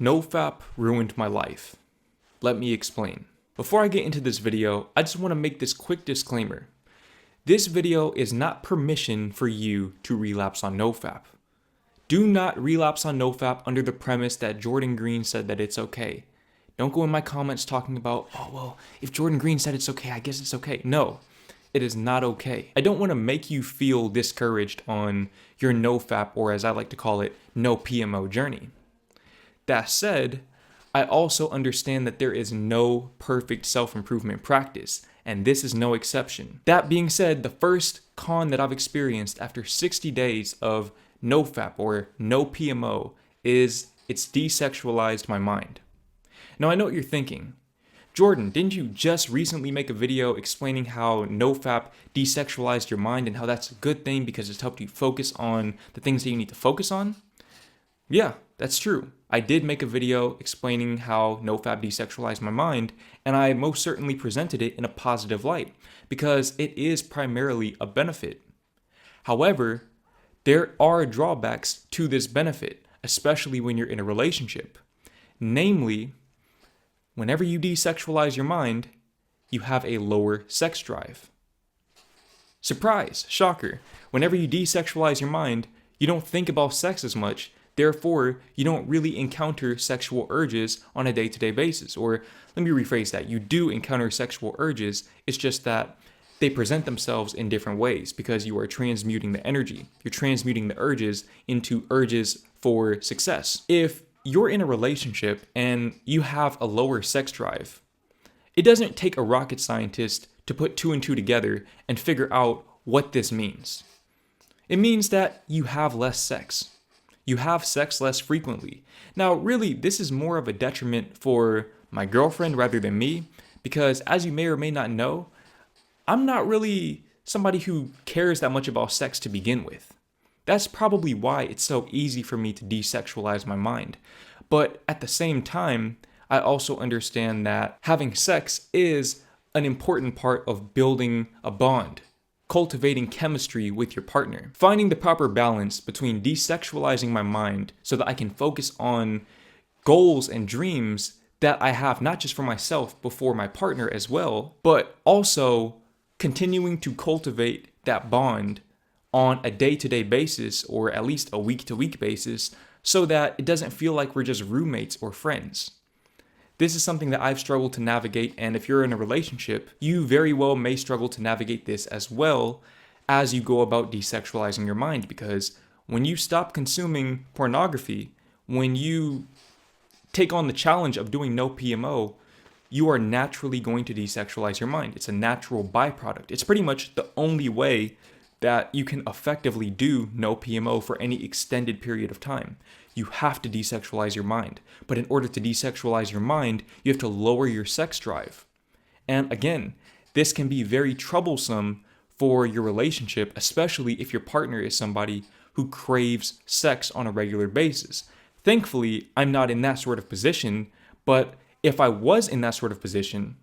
NoFap ruined my life. Let me explain. Before I get into this video, I just want to make this quick disclaimer. This video is not permission for you to relapse on NoFap. Do not relapse on NoFap under the premise that Jordan Green said that it's okay. Don't go in my comments talking about, oh well, if Jordan Green said it's okay, I guess it's okay. No, it is not okay. I don't want to make you feel discouraged on your NoFap, or as I like to call it, no PMO journey. That said, I also understand that there is no perfect self-improvement practice, and this is no exception. That being said, the first con that I've experienced after 60 days of NoFap or no PMO is it's desexualized my mind. Now I know what you're thinking. Jordan, didn't you just recently make a video explaining how NoFap desexualized your mind and how that's a good thing because it's helped you focus on the things that you need to focus on? Yeah, that's true. I did make a video explaining how NoFap desexualized my mind, and I most certainly presented it in a positive light because it is primarily a benefit. However, there are drawbacks to this benefit, especially when you're in a relationship. Namely, whenever you desexualize your mind, you have a lower sex drive. Surprise, shocker. Whenever you desexualize your mind, you don't think about sex as much. Therefore, you don't really encounter sexual urges on a day-to-day basis. Or let me rephrase that. You do encounter sexual urges. It's just that they present themselves in different ways because you are transmuting the energy. You're transmuting the urges into urges for success. If you're in a relationship and you have a lower sex drive, it doesn't take a rocket scientist to put two and two together and figure out what this means. It means that you have less sex. You have sex less frequently. Now, really, this is more of a detriment for my girlfriend rather than me, because as you may or may not know, I'm not really somebody who cares that much about sex to begin with. That's probably why it's so easy for me to desexualize my mind. But at the same time, I also understand that having sex is an important part of building a bond, cultivating chemistry with your partner. Finding the proper balance between desexualizing my mind so that I can focus on goals and dreams that I have not just for myself, but for my partner as well, but also continuing to cultivate that bond on a day-to-day basis, or at least a week-to-week basis, so that it doesn't feel like we're just roommates or friends. This is something that I've struggled to navigate, and if you're in a relationship, you very well may struggle to navigate this as well as you go about desexualizing your mind, because when you stop consuming pornography, when you take on the challenge of doing no PMO, you are naturally going to desexualize your mind. It's a natural byproduct. It's pretty much the only way that you can effectively do no PMO for any extended period of time. You have to desexualize your mind. But in order to desexualize your mind, you have to lower your sex drive. And again, this can be very troublesome for your relationship, especially if your partner is somebody who craves sex on a regular basis. Thankfully, I'm not in that sort of position, but if I was in that sort of position,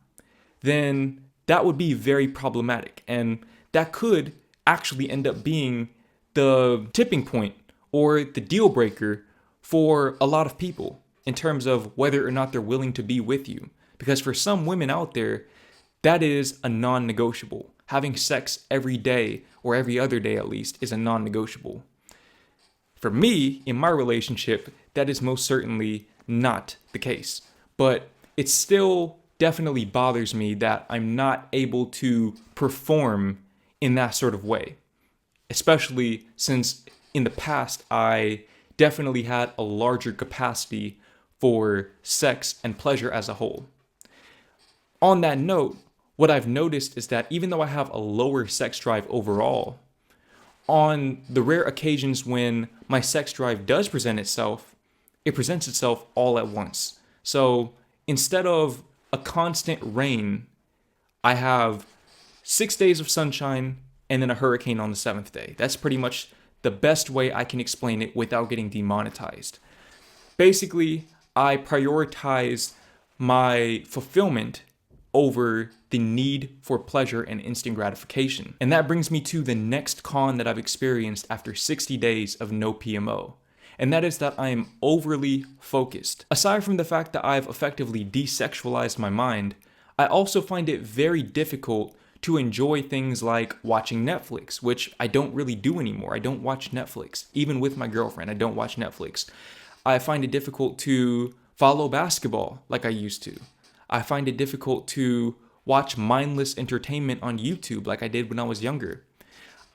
then that would be very problematic. And that could actually end up being the tipping point or the deal breaker for a lot of people in terms of whether or not they're willing to be with you. Because for some women out there, that is a non-negotiable. Having sex every day, or every other day at least, is a non-negotiable. For me, in my relationship, that is most certainly not the case. But it still definitely bothers me that I'm not able to perform in that sort of way, especially since in the past I definitely had a larger capacity for sex and pleasure as a whole. On that note, what I've noticed is that even though I have a lower sex drive overall, on the rare occasions when my sex drive does present itself, it presents itself all at once. So instead of a constant rain, I have 6 days of sunshine, and then a hurricane on the 7th day. That's pretty much the best way I can explain it without getting demonetized. Basically, I prioritize my fulfillment over the need for pleasure and instant gratification. And that brings me to the next con that I've experienced after 60 days of no PMO. and that is that I am overly focused. Aside from the fact that I've effectively desexualized my mind, I also find it very difficult to enjoy things like watching Netflix, which I don't really do anymore. I don't watch Netflix. Even with my girlfriend, I don't watch Netflix. I find it difficult to follow basketball like I used to. I find it difficult to watch mindless entertainment on YouTube like I did when I was younger.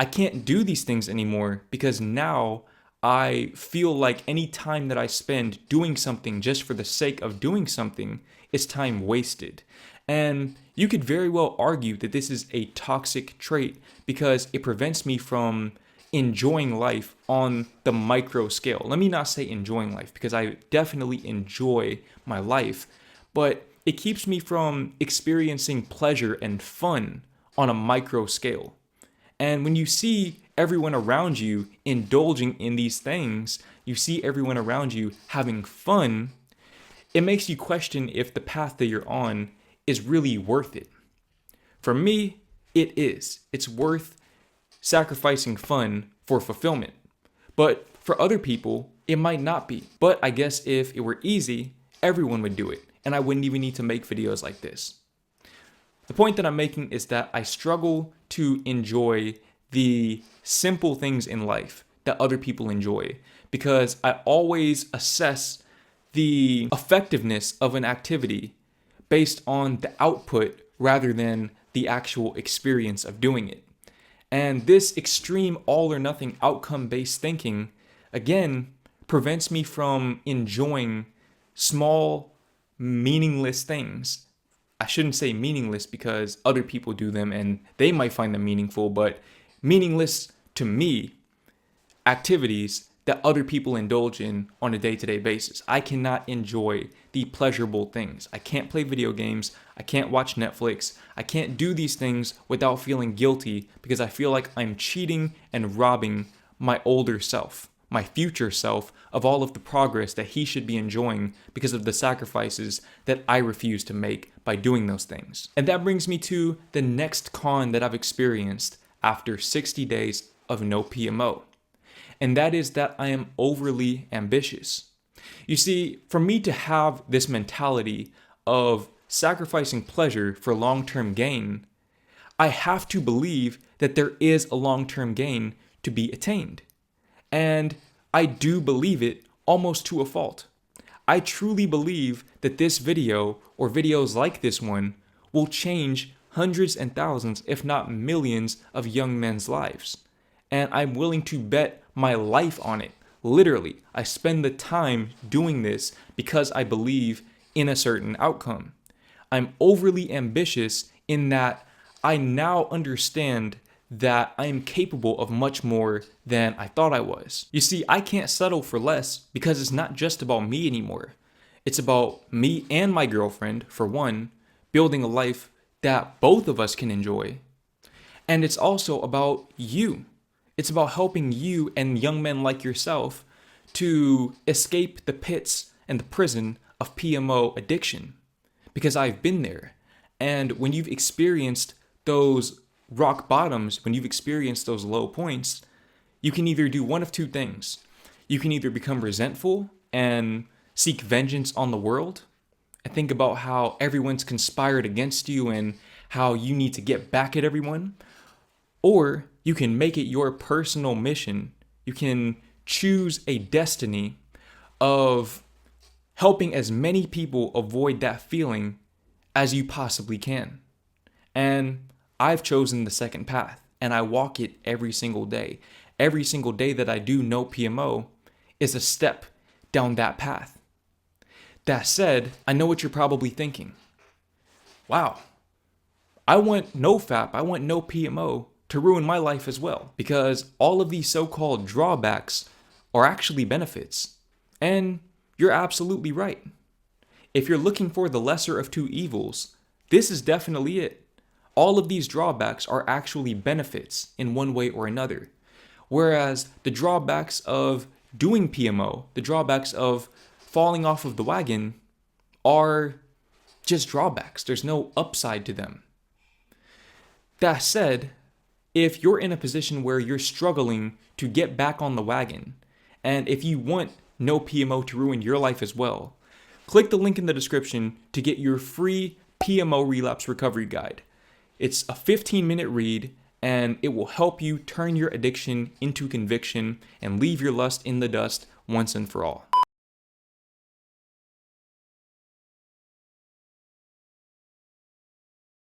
I can't do these things anymore because now I feel like any time that I spend doing something just for the sake of doing something is time wasted. And you could very well argue that this is a toxic trait because it prevents me from enjoying life on the micro scale. Let me not say enjoying life because I definitely enjoy my life, but it keeps me from experiencing pleasure and fun on a micro scale. And when you see everyone around you indulging in these things, you see everyone around you having fun, it makes you question if the path that you're on is really worth it. For me, it is. It's worth sacrificing fun for fulfillment. But for other people, it might not be. But I guess if it were easy, everyone would do it, and I wouldn't even need to make videos like this. The point that I'm making is that I struggle to enjoy the simple things in life that other people enjoy because I always assess the effectiveness of an activity based on the output rather than the actual experience of doing it. And this extreme all or nothing outcome based thinking, again, prevents me from enjoying small, meaningless things. I shouldn't say meaningless because other people do them and they might find them meaningful, but meaningless to me activities that other people indulge in on a day-to-day basis. I cannot enjoy the pleasurable things. I can't play video games. I can't watch Netflix. I can't do these things without feeling guilty because I feel like I'm cheating and robbing my older self, my future self, of all of the progress that he should be enjoying because of the sacrifices that I refuse to make by doing those things. And that brings me to the next con that I've experienced after 60 days of no PMO. And that is that I am overly ambitious. You see, for me to have this mentality of sacrificing pleasure for long-term gain, I have to believe that there is a long-term gain to be attained. And I do believe it almost to a fault. I truly believe that this video or videos like this one will change hundreds and thousands, if not millions, of young men's lives. And I'm willing to bet my life on it. Literally, I spend the time doing this because I believe in a certain outcome. I'm overly ambitious in that I now understand that I am capable of much more than I thought I was. You see, I can't settle for less because it's not just about me anymore. It's about me and my girlfriend, for one, building a life that both of us can enjoy. And it's also about you. It's about helping you and young men like yourself to escape the pits and the prison of PMO addiction. Because I've been there. And when you've experienced those rock bottoms, when you've experienced those low points, you can either do one of two things. You can either become resentful and seek vengeance on the world and think about how everyone's conspired against you and how you need to get back at everyone. Or you can make it your personal mission. You can choose a destiny of helping as many people avoid that feeling as you possibly can. And I've chosen the second path, and I walk it every single day. Every single day that I do no PMO is a step down that path. That said, I know what you're probably thinking. Wow, I want NoFap, I want no PMO to ruin my life as well, because all of these so-called drawbacks are actually benefits. And you're absolutely right. If you're looking for the lesser of two evils, this is definitely it. All of these drawbacks are actually benefits in one way or another. Whereas the drawbacks of doing PMO, the drawbacks of falling off of the wagon, are just drawbacks. There's no upside to them. That said, if you're in a position where you're struggling to get back on the wagon And if you want no PMO to ruin your life as well, click the link in the description to get your free PMO relapse recovery guide. It's a 15-minute read, and it will help you turn your addiction into conviction and leave your lust in the dust once and for all.